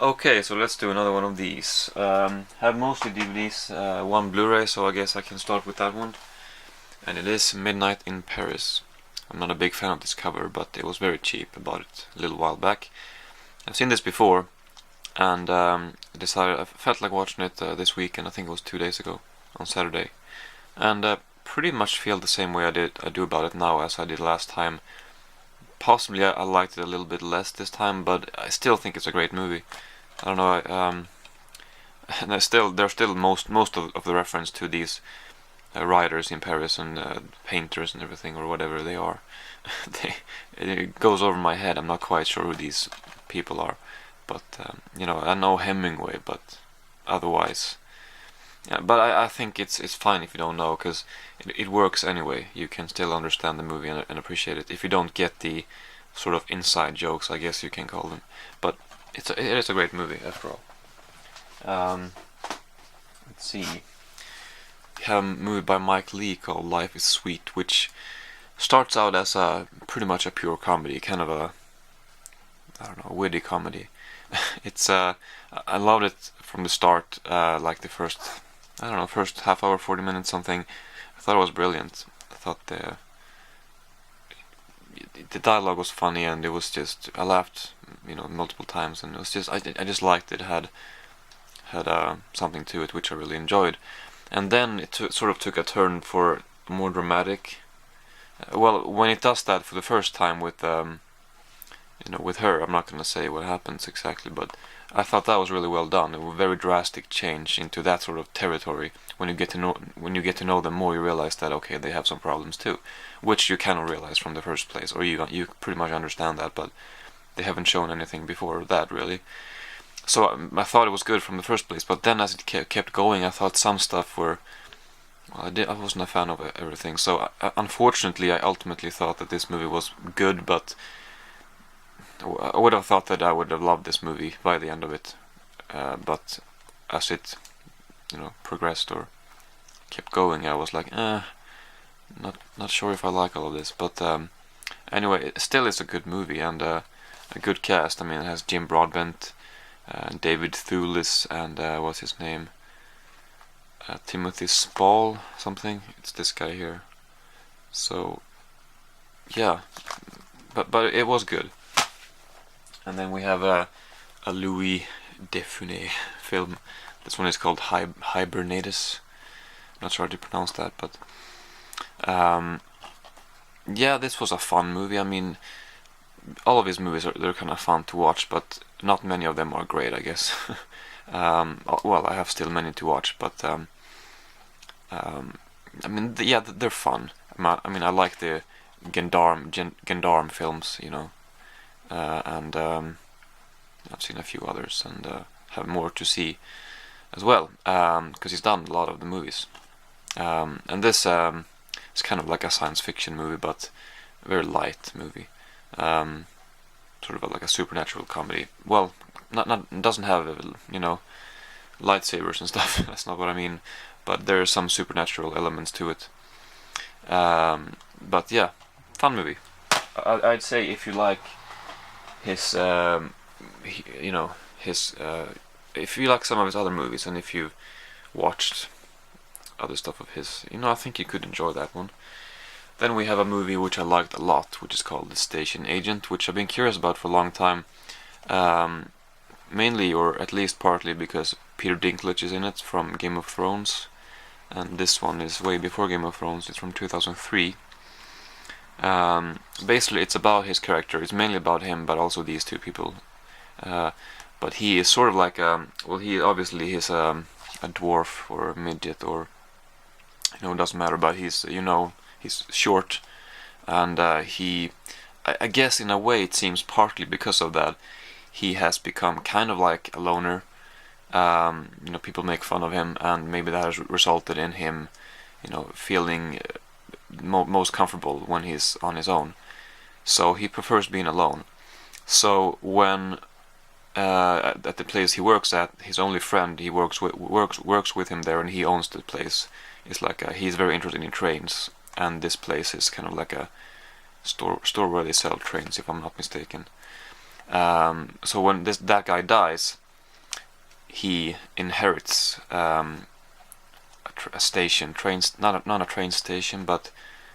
Okay, so let's do another one of these. Have mostly DVDs, one Blu-ray, so I guess I can start with that one. And it is Midnight in Paris. I'm not a big fan of this cover, but it was very cheap. I bought it a little while back. I've seen this before, and I felt like watching it this week, and I think it was 2 days ago, on Saturday. And pretty much feel the same way I do about it now as I did last time. Possibly I liked it a little bit less this time, but I still think it's a great movie. I don't know. And there's still most of the reference to these writers in Paris and painters and everything, or whatever they are. It goes over my head. I'm not quite sure who these people are, but I know Hemingway, but otherwise. Yeah, but I think it's fine if you don't know, because it works anyway. You can still understand the movie and appreciate it if you don't get the sort of inside jokes, I guess you can call them. But it is a great movie after all. Let's see. We have a movie by Mike Leigh called Life is Sweet, which starts out as pretty much a pure comedy, kind of a, I don't know, witty comedy. I loved it from the start, like the first half hour, 40 minutes, something. I thought it was brilliant. I thought the dialogue was funny, and it was just, I laughed, multiple times, and it was just, I just liked it. It had something to it which I really enjoyed. And then it sort of took a turn for more dramatic. Well, when it does that for the first time with with her, I'm not going to say what happens exactly, but I thought that was really well done. It was a very drastic change into that sort of territory. When you get to know them more, you realize that okay, they have some problems too, which you cannot realize from the first place, or you pretty much understand that, but they haven't shown anything before that really. So I thought it was good from the first place, but then as it kept going, I thought some stuff were. Well, I wasn't a fan of everything. So unfortunately, I ultimately thought that this movie was good, but I would have thought that I would have loved this movie by the end of it. But as it, progressed or kept going, I was like, not sure if I like all of this. But anyway, it still is a good movie and a good cast. I mean, it has Jim Broadbent, David Thewlis, and what's his name? Timothy Spall, something. It's this guy here. So, yeah, but it was good. And then we have a Louis Defunay film. This one is called Hibernatus. Not sure how to pronounce that, but yeah, this was a fun movie. I mean, all of his movies they're kind of fun to watch, but not many of them are great, I guess. Well, I have still many to watch, but I mean, they're fun. I mean, I like the gendarme films, and I've seen a few others, and have more to see as well, because he's done a lot of the movies. And this is kind of like a science fiction movie, but a very light movie, sort of like a supernatural comedy. Well, it doesn't have lightsabers and stuff. That's not what I mean, but there are some supernatural elements to it. But yeah, fun movie. I'd say if you like his, if you like some of his other movies, and if you've watched other stuff of his, I think you could enjoy that one. Then we have a movie which I liked a lot, which is called The Station Agent, which I've been curious about for a long time. Mainly, or at least partly, because Peter Dinklage is in it from Game of Thrones, and this one is way before Game of Thrones. It's from 2003. Basically, it's about his character. It's mainly about him, but also these two people. But he is sort of like he obviously is a dwarf or a midget, or it doesn't matter. But he's he's short, and I guess in a way it seems partly because of that he has become kind of like a loner. People make fun of him, and maybe that has resulted in him, feeling most comfortable when he's on his own. So he prefers being alone. So when at the place he works at, his only friend he works with him there, and he owns the place. It's like he's very interested in trains, and this place is kind of like a store where they sell trains, if I'm not mistaken. So when that guy dies, he inherits a station, not a train station, but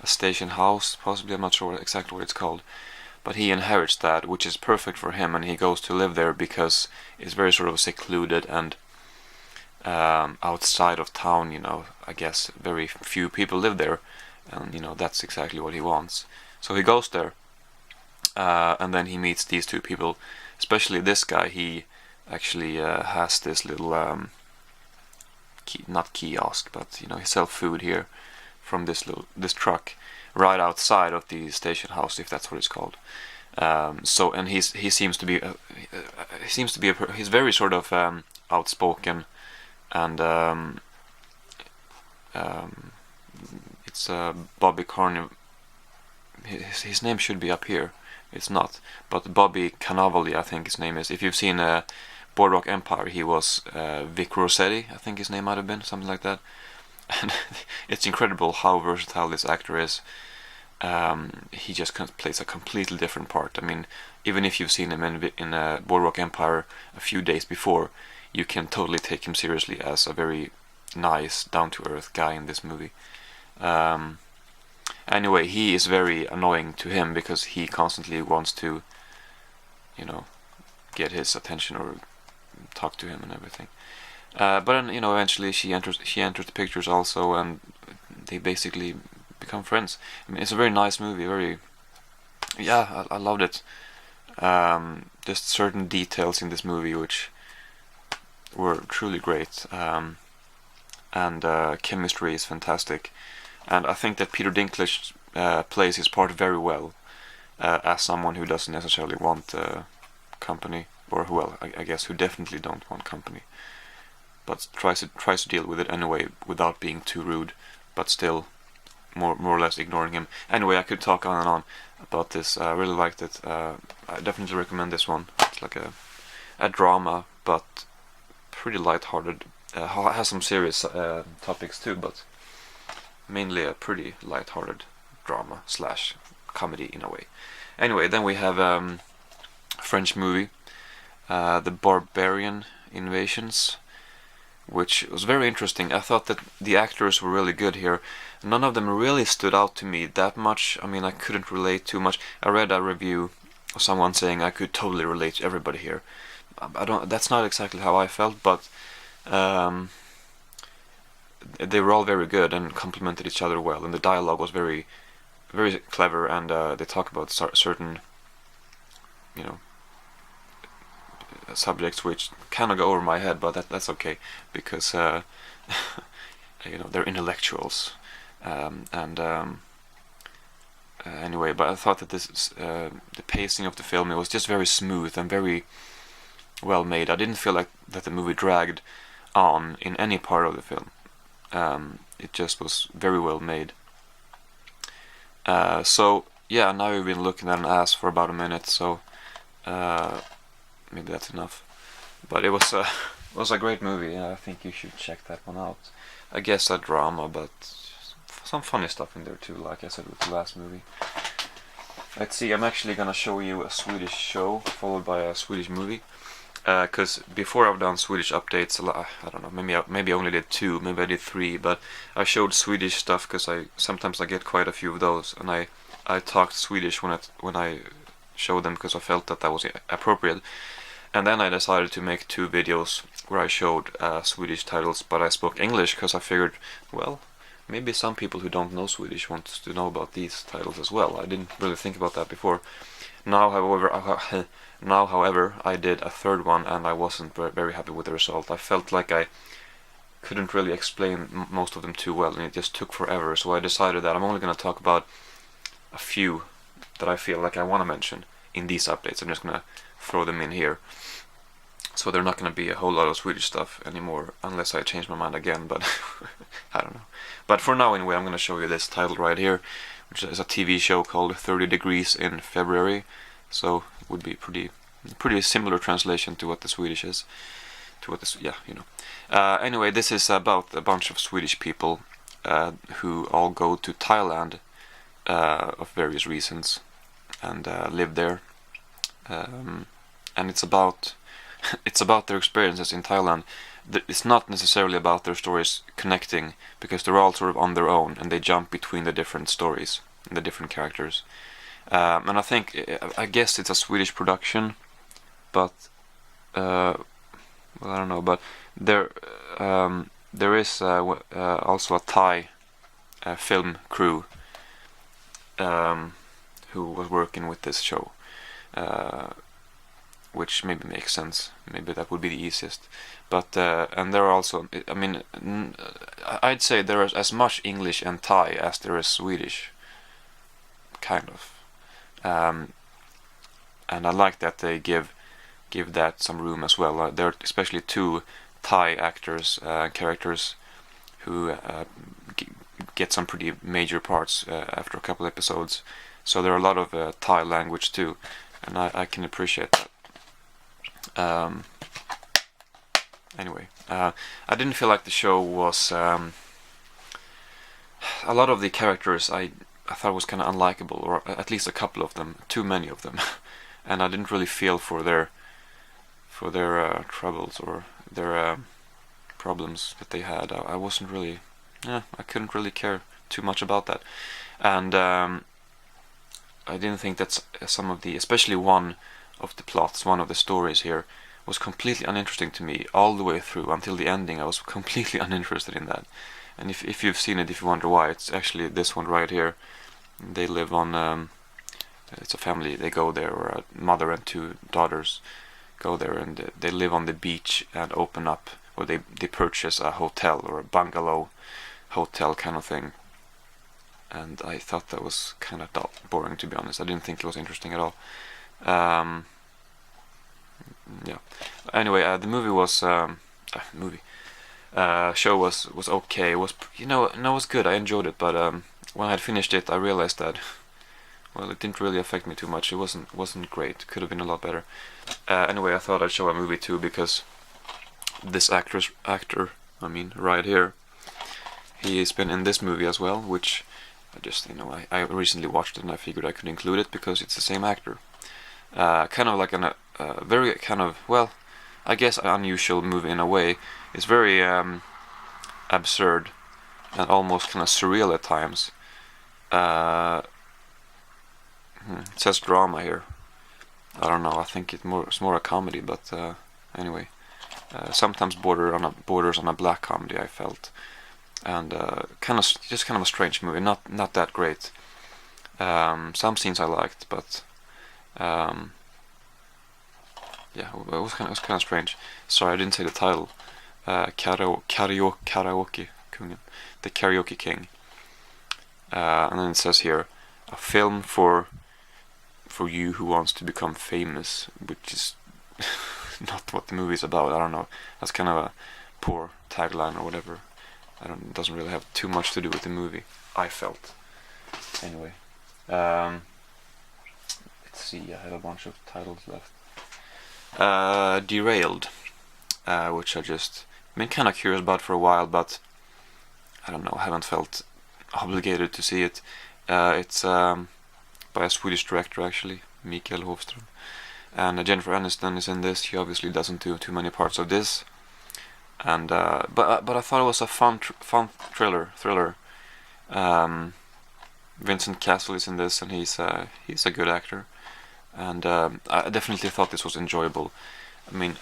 a station house, possibly. I'm not sure exactly what it's called, but he inherits that, which is perfect for him, and he goes to live there because it's very sort of secluded and outside of town. I guess very few people live there, and that's exactly what he wants. So he goes there, and then he meets these two people, especially this guy. He actually has this little not kiosk, but he sells food here from this truck right outside of the station house, if that's what it's called. So, and he seems to be he's very sort of outspoken, and it's Bobby Carney. His name should be up here. It's not, but Bobby Cannavale, I think his name is. If you've seen Boardwalk Empire, he was Vic Rossetti, I think his name might have been, something like that. And it's incredible how versatile this actor is. He just plays a completely different part. I mean, even if you've seen him in Boardwalk Empire a few days before, you can totally take him seriously as a very nice, down-to-earth guy in this movie. Anyway, he is very annoying to him because he constantly wants to, get his attention or talk to him and everything. But then, eventually she enters the pictures also, and they basically become friends. I mean, it's a very nice movie. I loved it. Just certain details in this movie which were truly great, and chemistry is fantastic. And I think that Peter Dinklage plays his part very well, as someone who doesn't necessarily want company, or I guess who definitely don't want company, but tries to deal with it anyway without being too rude, but still more or less ignoring him. Anyway, I could talk on and on about this. I really liked it. I definitely recommend this one. It's like a drama, but pretty light-hearted. Has some serious topics too, but mainly a pretty light-hearted drama / comedy in a way. Anyway, then we have a French movie, The Barbarian Invasions, which was very interesting. I thought that the actors were really good here. None of them really stood out to me that much. I mean, I couldn't relate too much. I read a review of someone saying I could totally relate to everybody here. That's not exactly how I felt, but they were all very good and complemented each other well, and the dialogue was very, very clever, and they talk about certain, subjects which kind of go over my head, but that's okay, because they're intellectuals, anyway. But I thought that the pacing of the film, it was just very smooth and very well made. I didn't feel like that the movie dragged on in any part of the film. It just was very well made. So yeah, now we've been looking at an ass for about a minute, so maybe that's enough. But it was a great movie. I think you should check that one out. I guess a drama, but some funny stuff in there too, like I said with the last movie. Let's see, I'm actually gonna show you a Swedish show followed by a Swedish movie. Because before I've done Swedish updates a lot, I don't know, maybe I only did 2, maybe I did 3, but I showed Swedish stuff because sometimes I get quite a few of those, and I talked Swedish when I showed them because I felt that was appropriate. And then I decided to make 2 videos where I showed Swedish titles, but I spoke English because I figured, well, maybe some people who don't know Swedish want to know about these titles as well. I didn't really think about that before. Now, however, I did a 3rd one, and I wasn't very happy with the result. I felt like I couldn't really explain most of them too well, and it just took forever. So I decided that I'm only going to talk about a few that I feel like I want to mention in these updates. I'm just going to throw them in here. So they're not going to be a whole lot of Swedish stuff anymore, unless I change my mind again, but I don't know. But for now, anyway, I'm going to show you this title right here, which is a TV show called 30 Degrees in February. So it would be pretty similar translation to what the Swedish is. Anyway, this is about a bunch of Swedish people who all go to Thailand of various reasons and live there. And it's about it's about their experiences in Thailand. It's not necessarily about their stories connecting, because they're all sort of on their own and they jump between the different stories and the different characters. And I guess it's a Swedish production, but well, I don't know. But there is also a Thai film crew who was working with this show, which maybe makes sense. Maybe that would be the easiest. But and there are also, I mean, I'd say there is as much English and Thai as there is Swedish, kind of. And I like that they give that some room as well. There are especially two Thai actors, characters, who get some pretty major parts after a couple episodes. So there are a lot of Thai language too, and I can appreciate that. Anyway, I didn't feel like the show was a lot of the characters I thought was kind of unlikable, or at least a couple of them, too many of them, and I didn't really feel for their troubles or their problems that they had. I wasn't really, I couldn't really care too much about that, and I didn't think that some of the, especially one of the plots, one of the stories here, was completely uninteresting to me all the way through until the ending. I was completely uninterested in that. And if you've seen it, if you wonder why, it's actually this one right here. They live on, it's a family, they go there, or a mother and two daughters go there, and they live on the beach and open up, or they purchase a hotel or a bungalow hotel kind of thing. And I thought that was kind of dull, boring, to be honest. I didn't think it was interesting at all. Yeah. Anyway, the movie was show was okay. It was, no, it was good. I enjoyed it, but when I had finished it, I realized that, well, it didn't really affect me too much. It wasn't great. Could have been a lot better. Anyway, I thought I'd show a movie too, because this actor, I mean, right here, he's been in this movie as well, which I just, I recently watched it and I figured I could include it because it's the same actor. Kind of like a very kind of, well, I guess an unusual movie in a way. It's very absurd and almost kind of surreal at times. It says drama here. I don't know. I think it's more a comedy, but anyway, sometimes borders on a black comedy, I felt, and just kind of a strange movie. Not that great. Some scenes I liked, but yeah, it was kind of strange. Sorry, I didn't say the title. Karaoke Kungen, the Karaoke King. And then it says here, a film for you who wants to become famous, which is not what the movie is about. I don't know. That's kind of a poor tagline or whatever. It doesn't really have too much to do with the movie, I felt. Anyway, let's see. I have a bunch of titles left. Derailed, which I just been kind of curious about for a while, but I don't know. I haven't felt obligated to see it. It's by a Swedish director, actually, Mikael Hofström, and Jennifer Aniston is in this. She obviously doesn't do too many parts of this, and but I thought it was a fun thriller. Vincent Cassel is in this, and he's a good actor, and I definitely thought this was enjoyable. I mean,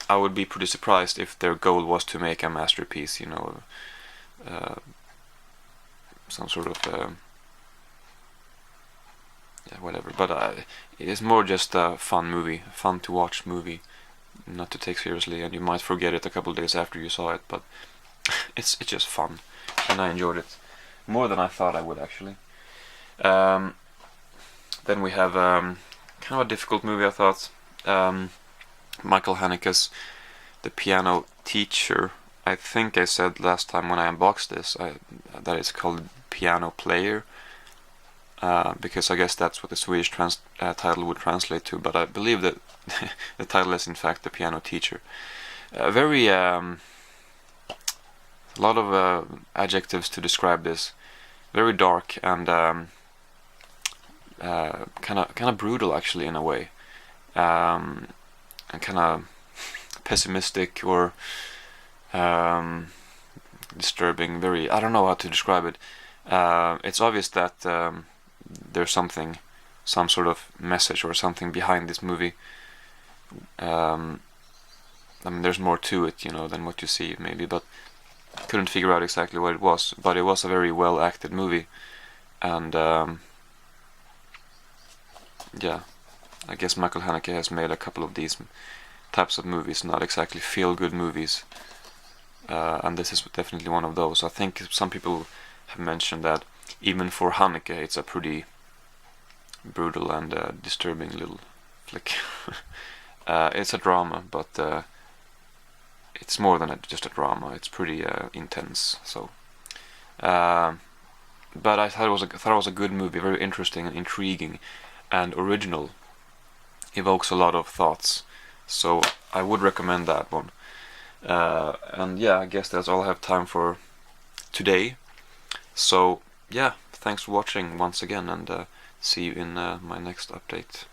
I would be pretty surprised if their goal was to make a masterpiece, some sort of whatever. But it is more just a fun movie, fun to watch movie, not to take seriously, and you might forget it a couple of days after you saw it. But it's just fun, and I enjoyed it more than I thought I would, actually. Then we have kind of a difficult movie, I thought. Michael Haneke's The Piano Teacher. I think I said last time when I unboxed this that it's called Piano Player, because I guess that's what the Swedish title would translate to, but I believe that the title is in fact The Piano Teacher. Very a lot of adjectives to describe this. Very dark and kind of brutal, actually, in a way, and kind of pessimistic or disturbing. Very, I don't know how to describe it. It's obvious that there's some sort of message or something behind this movie. I mean, there's more to it, than what you see, maybe, but couldn't figure out exactly what it was. But it was a very well acted movie, and yeah, I guess Michael Haneke has made a couple of these types of movies, not exactly feel-good movies, and this is definitely one of those. I think some people have mentioned that even for Haneke, it's a pretty brutal and disturbing little flick. It's a drama, but it's more than just a drama. It's pretty intense. So, but I thought it was a good movie, very interesting and intriguing, and original. Evokes a lot of thoughts. So I would recommend that one. And yeah, I guess that's all I have time for today. So yeah, thanks for watching once again, and see you in my next update.